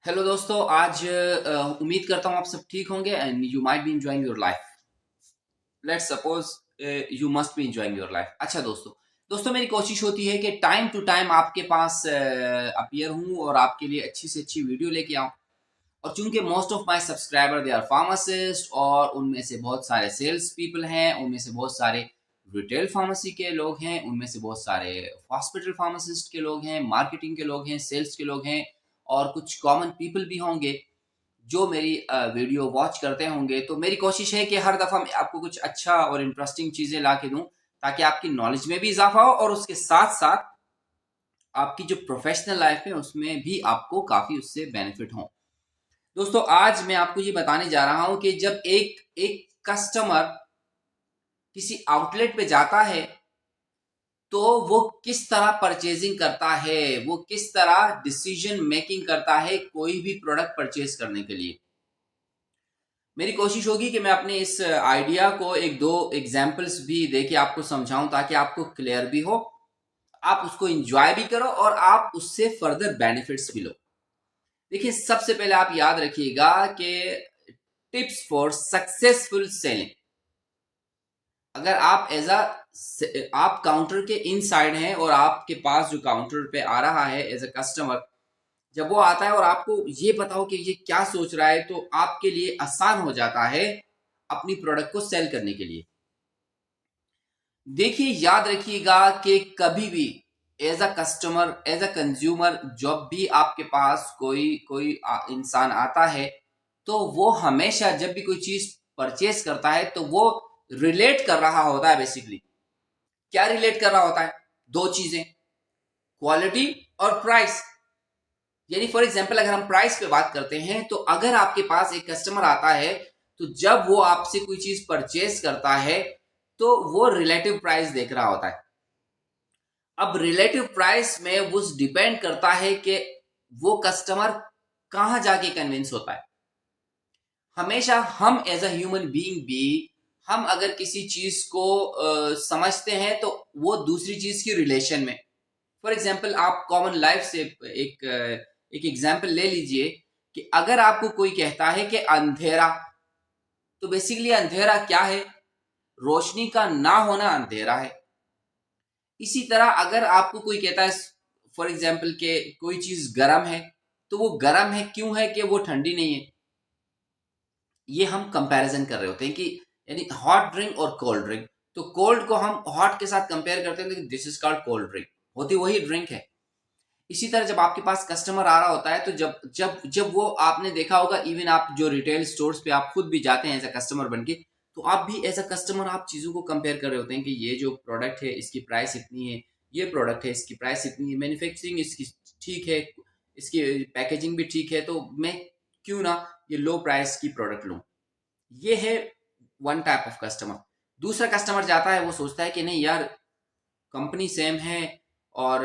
Hello दोस्तों, आज उम्मीद करता हूँ आप सब ठीक होंगे and you might be enjoying your life. Let's suppose you must be enjoying your life. अच्छा दोस्तों, मेरी कोशिश होती है कि टाइम टू टाइम आपके पास अपीयर हूँ और आपके लिए अच्छी से अच्छी वीडियो लेके आऊँ। और चूंकि most of my subscriber they are pharmacist और उनमें से बहुत सारे सेल्स पीपल हैं, उनमें से बहुत सारे रिटेल फार्मेसी के लोग हैं, उनमें से बहुत सारे हॉस्पिटल फार्मासिस्ट के लोग हैं, मार्केटिंग के लोग हैं, सेल्स के लोग हैं और कुछ कॉमन पीपल भी होंगे जो मेरी वीडियो वॉच करते होंगे। तो मेरी कोशिश है कि हर दफ़ा मैं आपको कुछ अच्छा और इंटरेस्टिंग चीज़ें ला के दूँ ताकि आपकी नॉलेज में भी इजाफा हो और उसके साथ साथ आपकी जो प्रोफेशनल लाइफ है उसमें भी आपको काफ़ी उससे बेनिफिट हो। दोस्तों, आज मैं आपको ये बताने जा रहा हूं कि जब एक एक कस्टमर किसी आउटलेट पे जाता है तो वो किस तरह परचेजिंग करता है, वो किस तरह डिसीजन मेकिंग करता है कोई भी प्रोडक्ट परचेज करने के लिए। मेरी कोशिश होगी कि मैं अपने इस आइडिया को एक दो एग्जांपल्स भी देके आपको समझाऊं ताकि आपको क्लियर भी हो, आप उसको एंजॉय भी करो और आप उससे फर्दर बेनिफिट्स भी लो। देखिए, सबसे पहले आप याद रखिएगा कि टिप्स फॉर सक्सेसफुल सेलिंग। अगर आप आप काउंटर के इन साइड हैं और आपके पास जो काउंटर पे आ रहा है एज अ कस्टमर, जब वो आता है और आपको ये पता हो कि ये क्या सोच रहा है, तो आपके लिए आसान हो जाता है अपनी प्रोडक्ट को सेल करने के लिए। देखिए, याद रखिएगा कि कभी भी as a customer, as a consumer, जब भी आपके पास कोई कोई इंसान आता है तो वो हमेशा जब भी कोई चीज परचेस करता है तो वो रिलेट कर रहा होता है। बेसिकली क्या रिलेट कर रहा होता है? दो चीजें, क्वालिटी और प्राइस। यानी फॉर एग्जांपल अगर हम प्राइस पे बात करते हैं तो अगर आपके पास एक कस्टमर आता है तो जब वो आपसे कोई चीज परचेस करता है तो वो रिलेटिव प्राइस देख रहा होता है। अब रिलेटिव प्राइस में वो डिपेंड करता है कि वो कस्टमर कहां जाके कन्विंस होता है। हमेशा हम एज अ ह्यूमन बीइंग भी, हम अगर किसी चीज को समझते हैं तो वो दूसरी चीज की रिलेशन में। फॉर एग्जाम्पल आप कॉमन लाइफ से एक एग्जाम्पल ले लीजिए कि अगर आपको कोई कहता है कि अंधेरा, तो बेसिकली अंधेरा क्या है? रोशनी का ना होना अंधेरा है। इसी तरह अगर आपको कोई कहता है फॉर एग्जाम्पल के कोई चीज गर्म है, तो वो गर्म है क्यों है कि वो ठंडी नहीं है। ये हम कंपैरिजन कर रहे होते हैं कि यानी हॉट ड्रिंक और कोल्ड ड्रिंक, तो कोल्ड को हम हॉट के साथ कंपेयर करते हैं लेकिन this is called cold drink, होती वही ड्रिंक है। इसी तरह जब आपके पास कस्टमर आ रहा होता है तो जब जब जब वो, आपने देखा होगा इवन आप जो रिटेल स्टोर्स पे आप खुद भी जाते हैं एज अ कस्टमर बन के, तो आप भी एज अ कस्टमर आप चीज़ों को कंपेयर कर रहे होते हैं कि ये जो प्रोडक्ट है इसकी प्राइस इतनी है, ये प्रोडक्ट है इसकी प्राइस इतनी है, मैन्युफैक्चरिंग इसकी ठीक है, इसकी पैकेजिंग भी ठीक है, तो मैं क्यों ना ये लो प्राइस की प्रोडक्ट लूँ। ये है वन टाइप ऑफ कस्टमर। दूसरा कस्टमर जाता है, वो सोचता है कि नहीं यार, कंपनी सेम है और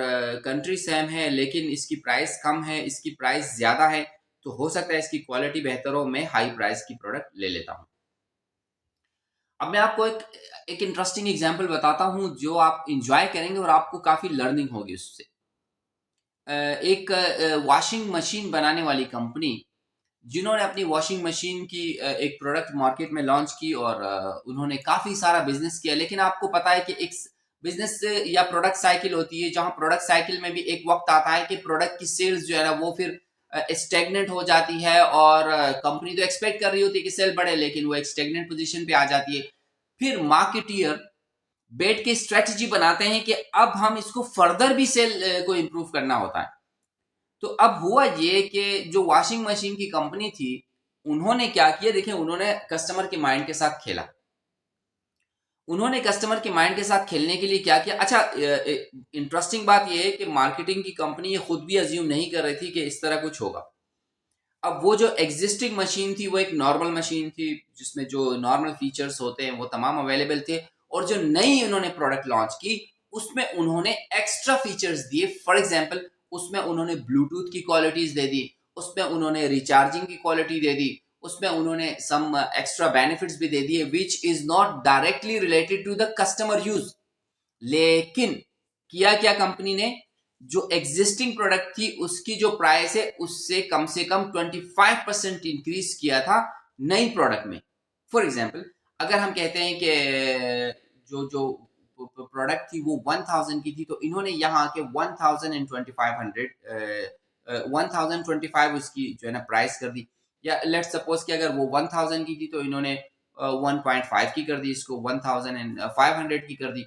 कंट्री सेम है लेकिन इसकी प्राइस कम है, इसकी प्राइस ज़्यादा है, तो हो सकता है इसकी क्वालिटी बेहतर हो, मैं हाई प्राइस की प्रोडक्ट ले लेता हूँ। अब मैं आपको एक इंटरेस्टिंग एग्जांपल बताता हूँ जो आप इंजॉय करेंगे और आपको काफ़ी लर्निंग होगी उससे। एक वॉशिंग मशीन बनाने वाली कंपनी, जिन्होंने अपनी वॉशिंग मशीन की एक प्रोडक्ट मार्केट में लॉन्च की और उन्होंने काफ़ी सारा बिजनेस किया। लेकिन आपको पता है कि एक बिजनेस या प्रोडक्ट साइकिल होती है, जहां प्रोडक्ट साइकिल में भी एक वक्त आता है कि प्रोडक्ट की सेल्स जो है ना वो फिर स्टेगनेंट हो जाती है और कंपनी तो एक्सपेक्ट कर रही होती है कि सेल बढ़े लेकिन वो एक स्टेगनेंट पोजीशन पे आ जाती है। फिर मार्केटियर बैठ के स्ट्रेटजी बनाते हैं कि अब हम इसको फर्दर भी सेल को इम्प्रूव करना होता है। तो अब हुआ ये कि जो वॉशिंग मशीन की कंपनी थी, उन्होंने क्या किया, देखिए उन्होंने कस्टमर के माइंड के साथ खेला। उन्होंने कस्टमर के माइंड के साथ खेलने के लिए क्या किया? अच्छा, इंटरेस्टिंग बात यह है कि मार्केटिंग की कंपनी ये खुद भी अज्यूम नहीं कर रही थी कि इस तरह कुछ होगा। अब वो जो एग्जिस्टिंग मशीन थी वो एक नॉर्मल मशीन थी जिसमें जो नॉर्मल फीचर्स होते हैं वो तमाम अवेलेबल थे, और जो नई उन्होंने प्रोडक्ट लॉन्च की उसमें उन्होंने एक्स्ट्रा फीचर्स दिए। फॉर एग्जांपल उसमें उन्होंने ब्लूटूथ की क्वालिटीज दे दी, उसमें उन्होंने रिचार्जिंग की क्वालिटी दे दी, उसमें उन्होंने सम एक्स्ट्रा बेनिफिट्स भी दे दिए which is not directly related to the customer use. लेकिन किया क्या कंपनी ने जो एग्जिस्टिंग प्रोडक्ट थी उसकी जो प्राइस है उससे कम से कम 25% इंक्रीज किया था नई प्रोडक्ट में। फॉर एग्जाम्पल, अगर हम कहते हैं कि जो जो प्रोडक्ट थी वो 1000 की थी, तो इन्होंने यहाँ आके 1025 उसकी जो है ना प्राइस कर दी। या लेट्स सपोज कि अगर वो 1000 की थी तो इन्होंने 1.5 की कर दी, इसको 1500 की कर दी।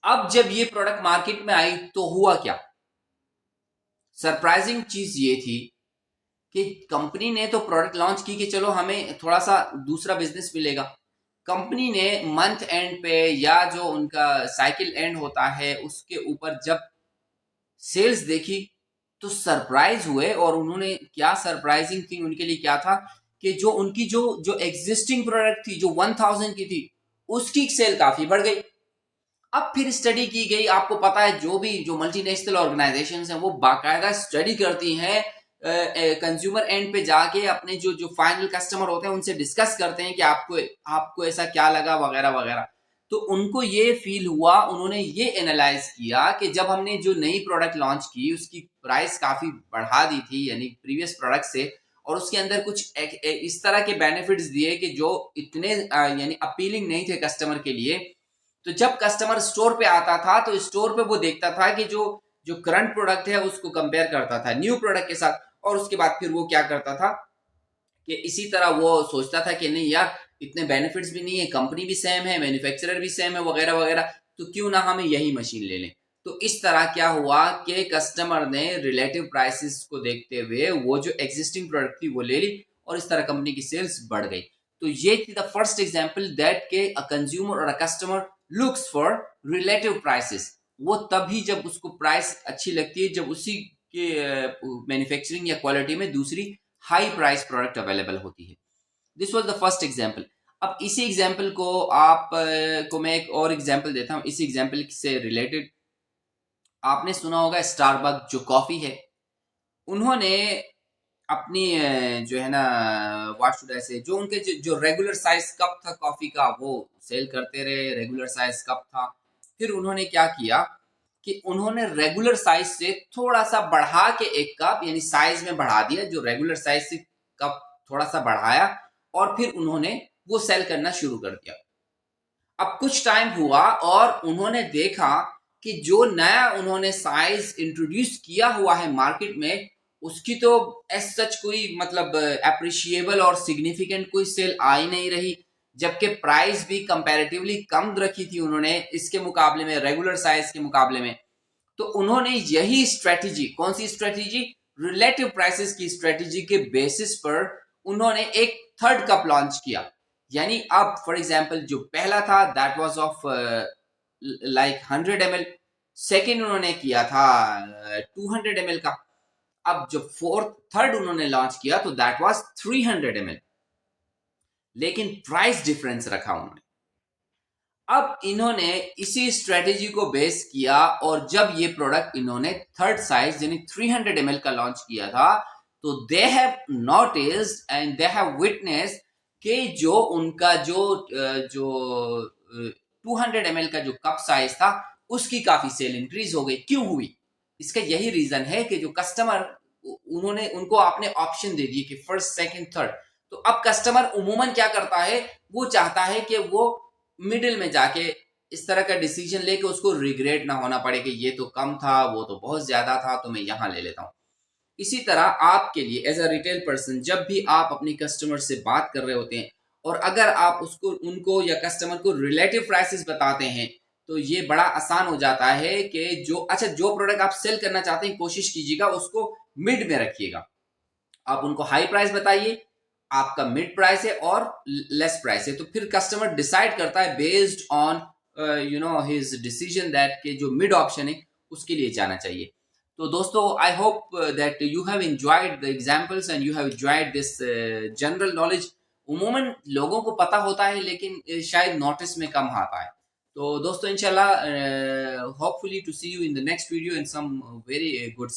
अब जब ये प्रोडक्ट मार्केट में आई तो हुआ क्या? सरप्राइजिंग चीज ये थी कि कंपनी ने तो प्रोडक्ट लॉन्च की कि चलो हमें थोड़ा सा दूसरा बिजनेस मिलेगा। कंपनी ने मंथ एंड पे या जो उनका साइकिल एंड होता है उसके ऊपर जब सेल्स देखी तो सरप्राइज हुए। और उन्होंने क्या सरप्राइजिंग थिंग उनके लिए क्या था कि जो उनकी जो जो एग्जिस्टिंग प्रोडक्ट थी जो 1000 की थी उसकी सेल काफी बढ़ गई। अब फिर स्टडी की गई, आपको पता है जो भी जो मल्टीनेशनल ऑर्गेनाइजेशंस हैं वो बाकायदा स्टडी करती हैं, कंज्यूमर एंड पे जाके अपने जो जो फाइनल कस्टमर होते हैं उनसे डिस्कस करते हैं कि आपको आपको ऐसा क्या लगा वगैरह वगैरह। तो उनको ये फील हुआ, उन्होंने ये एनालाइज किया कि जब हमने जो नई प्रोडक्ट लॉन्च की उसकी प्राइस काफी बढ़ा दी थी यानी प्रीवियस प्रोडक्ट से, और उसके अंदर कुछ इस तरह के बेनिफिट्स दिए कि जो इतने यानी अपीलिंग नहीं थे कस्टमर के लिए। तो जब कस्टमर स्टोर पे आता था तो स्टोर पे वो देखता था कि जो जो करंट प्रोडक्ट है उसको कंपेयर करता था न्यू प्रोडक्ट के साथ, और उसके बाद फिर वो क्या करता था कि इसी तरह वो सोचता था कि नहीं यार, इतने बेनिफिट्स भी नहीं है, कंपनी भी सेम है, मैन्युफैक्चरर भी सेम है वगैरह वगैरह, तो क्यों ना हम यही मशीन ले लें। तो इस तरह क्या हुआ कि कस्टमर ने रिलेटिव प्राइसेस को देखते हुए वो जो एग्जिस्टिंग प्रोडक्ट थी वो ले ली, और इस तरह कंपनी की सेल्स बढ़ गई। तो ये थी द फर्स्ट एग्जांपल दैट के अ कंज्यूमर और a customer looks for relative prices. वो तभी जब उसको प्राइस अच्छी लगती है जब उसी के मैन्युफैक्चरिंग या क्वालिटी में दूसरी हाई प्राइस प्रोडक्ट अवेलेबल होती है। This was the first example. अब इसी एग्जांपल को आप को मैं एक और एग्जांपल देता हूं इसी एग्जांपल से रिलेटेड। आपने सुना होगा स्टारबक जो कॉफी है, उन्होंने अपनी जो है ना व्हाट शुड आई से, जो उनके जो रेगुलर साइज कप था कॉफी का वो सेल करते रहे, रेगुलर साइज कप था। फिर उन्होंने क्या किया कि उन्होंने रेगुलर साइज से थोड़ा सा बढ़ा के एक कप यानी साइज में बढ़ा दिया, जो रेगुलर साइज से कप थोड़ा सा बढ़ाया, और फिर उन्होंने वो सेल करना शुरू कर दिया। अब कुछ टाइम हुआ और उन्होंने देखा कि जो नया उन्होंने साइज इंट्रोड्यूस किया हुआ है मार्केट में उसकी तो एज सच कोई मतलब अप्रिशिएबल और सिग्निफिकेंट कोई सेल आ ही नहीं रही, जबकि प्राइस भी कंपैरेटिवली कम रखी थी उन्होंने इसके मुकाबले में, रेगुलर साइज के मुकाबले में। तो उन्होंने यही स्ट्रेटेजी, कौन सी स्ट्रेटेजी, रिलेटिव प्राइसेस की स्ट्रेटेजी के बेसिस पर उन्होंने एक थर्ड कप लॉन्च किया। यानी अब फॉर एग्जांपल जो पहला था that was of like 100 ml, second उन्होंने किया था 200 ml का। अब जो फोर्थ थर्ड उन्होंने लॉन्च किया तो दैट वाज 300 ml, लेकिन प्राइस डिफरेंस रखा उन्होंने। अब इन्होंने इसी स्ट्रेटेजी को बेस किया और जब ये प्रोडक्ट इन्होंने थर्ड साइज यानी 300 ml का लॉन्च किया था तो they have noticed and they have witness कि जो उनका जो 200 ml का जो कप साइज था उसकी काफी सेल इंक्रीज हो गई। क्यों हुई? इसका यही रीजन है कि जो कस्टमर, उन्होंने उनको आपने ऑप्शन दे दिए कि फर्स्ट सेकंड थर्ड। तो अब कस्टमर उमूमन क्या करता है, वो चाहता है कि वो मिडिल में जाके इस तरह का डिसीजन लेके उसको रिग्रेट ना होना पड़े कि ये तो कम था वो तो बहुत ज्यादा था तो मैं यहां ले लेता हूं। इसी तरह आपके लिए एज अ रिटेल पर्सन जब भी आप अपने कस्टमर से बात कर रहे होते हैं और अगर आप उसको उनको या कस्टमर को रिलेटिव प्राइसेस बताते हैं तो ये बड़ा आसान हो जाता है कि जो प्रोडक्ट आप सेल करना चाहते हैं कोशिश कीजिएगा उसको मिड में रखिएगा। आप उनको हाई प्राइस बताइए, आपका मिड प्राइस है और लेस प्राइस है, तो फिर कस्टमर डिसाइड करता है based on his decision that के जो मिड ऑप्शन है उसके लिए जाना चाहिए। तो दोस्तों I hope that you have enjoyed the examples and you have enjoyed this general knowledge. उमूमन लोगों को पता होता है लेकिन शायद नोटिस में कम आता है। तो दोस्तों इंशाल्लाह hopefully to see you in the next video in some very good